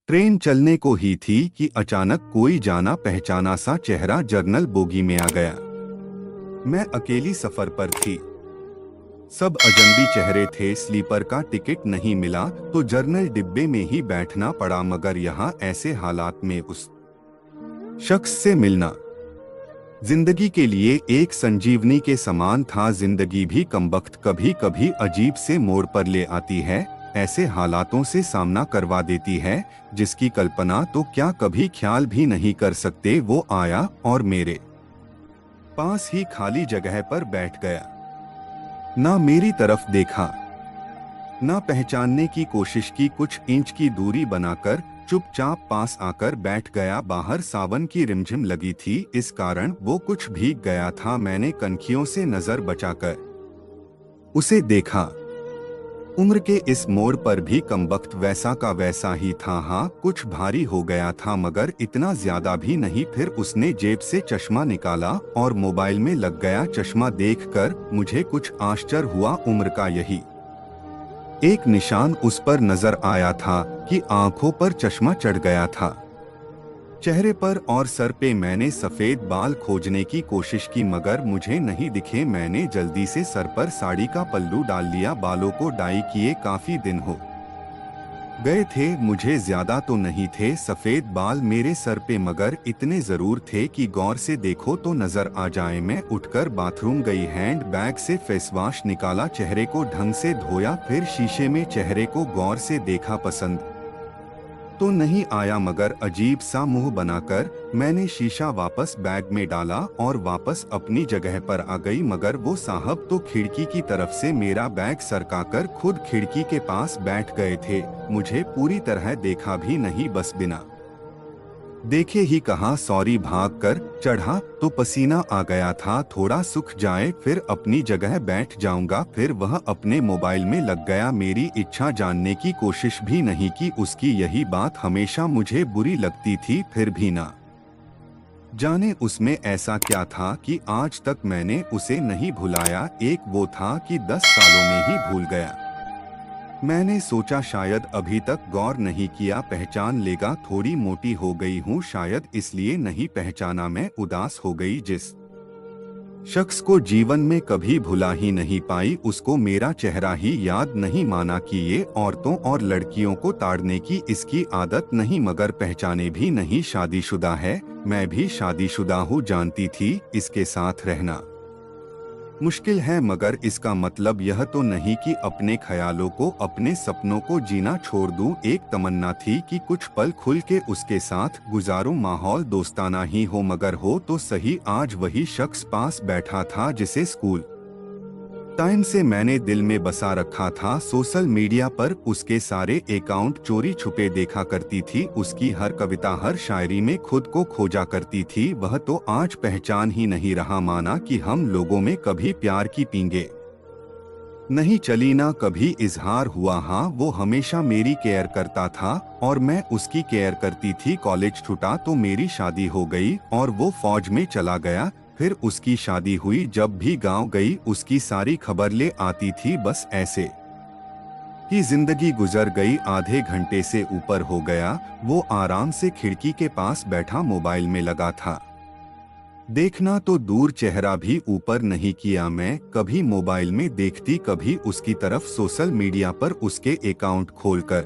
Train चलने को ही थी कि अचानक कोई जाना पहचाना सा चेहरा जर्नल बोगी में आ गया। मैं अकेली सफर पर थी। सब अजनबी चेहरे थे। स्लीपर का टिकट नहीं मिला तो जर्नल डिब्बे में ही बैठना पड़ा, मगर यहाँ ऐसे हालात में उस शख्स से मिलना जिंदगी के लिए एक संजीवनी के समान था। जिंदगी भी कमबख्त कभी कभी अजीब से मोड़ पर ले आती है, ऐसे हालातों से सामना करवा देती है जिसकी कल्पना तो क्या कभी ख्याल भी नहीं कर सकते। वो आया और मेरे पास ही खाली जगह पर बैठ गया। ना मेरी तरफ देखा, ना पहचानने की कोशिश की। कुछ इंच की दूरी बनाकर चुपचाप पास आकर बैठ गया। बाहर सावन की रिमझिम लगी थी, इस कारण वो कुछ भीग गया था। मैंने कनखियों से नजर बचाकर उसे देखा। उम्र के इस मोड़ पर भी कमबख्त वैसा का वैसा ही था। हाँ, कुछ भारी हो गया था मगर इतना ज्यादा भी नहीं। फिर उसने जेब से चश्मा निकाला और मोबाइल में लग गया। चश्मा देखकर मुझे कुछ आश्चर्य हुआ। उम्र का यही एक निशान उस पर नजर आया था कि आंखों पर चश्मा चढ़ गया था। चेहरे पर और सर पे मैंने सफेद बाल खोजने की कोशिश की मगर मुझे नहीं दिखे। मैंने जल्दी से सर पर साड़ी का पल्लू डाल लिया। बालों को डाई किए काफी दिन हो गए थे। मुझे ज्यादा तो नहीं थे सफेद बाल मेरे सर पे, मगर इतने जरूर थे कि गौर से देखो तो नजर आ जाए। मैं उठकर बाथरूम गई। हैंड बैग से फेस वॉश निकाला, चेहरे को ढंग से धोया, फिर शीशे में चेहरे को गौर से देखा। पसंद तो नहीं आया मगर अजीब सा मुंह बनाकर मैंने शीशा वापस बैग में डाला और वापस अपनी जगह पर आ गई। मगर वो साहब तो खिड़की की तरफ से मेरा बैग सरकाकर खुद खिड़की के पास बैठ गए थे। मुझे पूरी तरह देखा भी नहीं, बस बिना देखे ही कहा सॉरी। भागकर चढ़ा तो पसीना आ गया था। थोड़ा सूख जाए फिर अपनी जगह बैठ जाऊंगा। फिर वह अपने मोबाइल में लग गया। मेरी इच्छा जानने की कोशिश भी नहीं की। उसकी यही बात हमेशा मुझे बुरी लगती थी। फिर भी ना जाने उसमें ऐसा क्या था कि आज तक मैंने उसे नहीं भुलाया। एक वो था कि 10 सालों में ही भूल गया। मैंने सोचा शायद अभी तक गौर नहीं किया, पहचान लेगा। थोड़ी मोटी हो गई हूँ, शायद इसलिए नहीं पहचाना। मैं उदास हो गई। जिस शख्स को जीवन में कभी भुला ही नहीं पाई, उसको मेरा चेहरा ही याद नहीं। माना कि ये औरतों और लड़कियों को ताड़ने की इसकी आदत नहीं, मगर पहचाने भी नहीं। शादीशुदा है, मैं भी शादीशुदा हूँ। जानती थी इसके साथ रहना मुश्किल है, मगर इसका मतलब यह तो नहीं कि अपने ख्यालों को, अपने सपनों को जीना छोड़ दूं। एक तमन्ना थी कि कुछ पल खुल के उसके साथ गुजारूं। माहौल दोस्ताना ही हो, मगर हो तो सही। आज वही शख्स पास बैठा था जिसे स्कूल टाइम से मैंने दिल में बसा रखा था। सोशल मीडिया पर उसके सारे अकाउंट चोरी छुपे देखा करती थी। उसकी हर कविता, हर शायरी में खुद को खोजा करती थी। वह तो आज पहचान ही नहीं रहा। माना कि हम लोगों में कभी प्यार की पींगे नहीं चली, ना कभी इजहार हुआ। हाँ, वो हमेशा मेरी केयर करता था और मैं उसकी केयर करती थी। कॉलेज छूटा तो मेरी शादी हो गई और वो फौज में चला गया। फिर उसकी शादी हुई। जब भी गांव गई उसकी सारी खबर ले आती थी। बस ऐसे ही जिंदगी गुजर गई। आधे घंटे से ऊपर हो गया। वो आराम से खिड़की के पास बैठा मोबाइल में लगा था। देखना तो दूर, चेहरा भी ऊपर नहीं किया। मैं कभी मोबाइल में देखती, कभी उसकी तरफ। सोशल मीडिया पर उसके अकाउंट खोलकर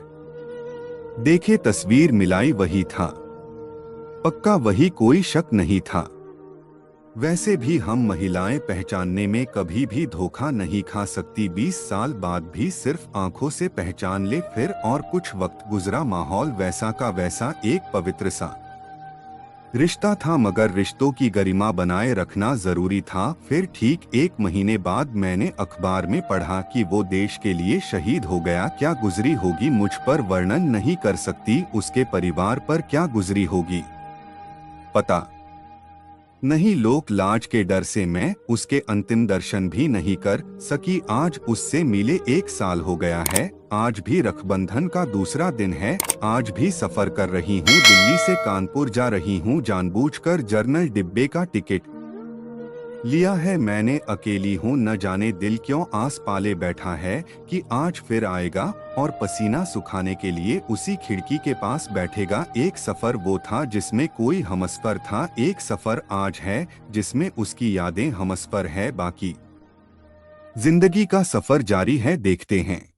देखे, तस्वीर मिलाई, वही था। पक्का वही, कोई शक नहीं था। वैसे भी हम महिलाएं पहचानने में कभी भी धोखा नहीं खा सकती। 20 साल बाद भी सिर्फ आंखों से पहचान ले। फिर और कुछ वक्त गुजरा, माहौल वैसा का वैसा। एक पवित्र सा रिश्ता था, मगर रिश्तों की गरिमा बनाए रखना जरूरी था। फिर ठीक 1 महीने बाद मैंने अखबार में पढ़ा कि वो देश के लिए शहीद हो गया। क्या गुजरी होगी मुझ पर वर्णन नहीं कर सकती। उसके परिवार पर क्या गुजरी होगी पता नहीं। लोक लाज के डर से मैं उसके अंतिम दर्शन भी नहीं कर सकी। आज उससे मिले 1 साल हो गया है। आज भी रक्षाबंधन का दूसरा दिन है। आज भी सफर कर रही हूँ, दिल्ली से कानपुर जा रही हूँ। जानबूझकर जर्नल डिब्बे का टिकट लिया है मैंने अकेली हूँ, न जाने दिल क्यों आस पाले बैठा है कि आज फिर आएगा और पसीना सुखाने के लिए उसी खिड़की के पास बैठेगा। एक सफर वो था जिसमें कोई हमसफर था, एक सफर आज है जिसमें उसकी यादें हमसफर है। बाकी जिंदगी का सफर जारी है, देखते हैं।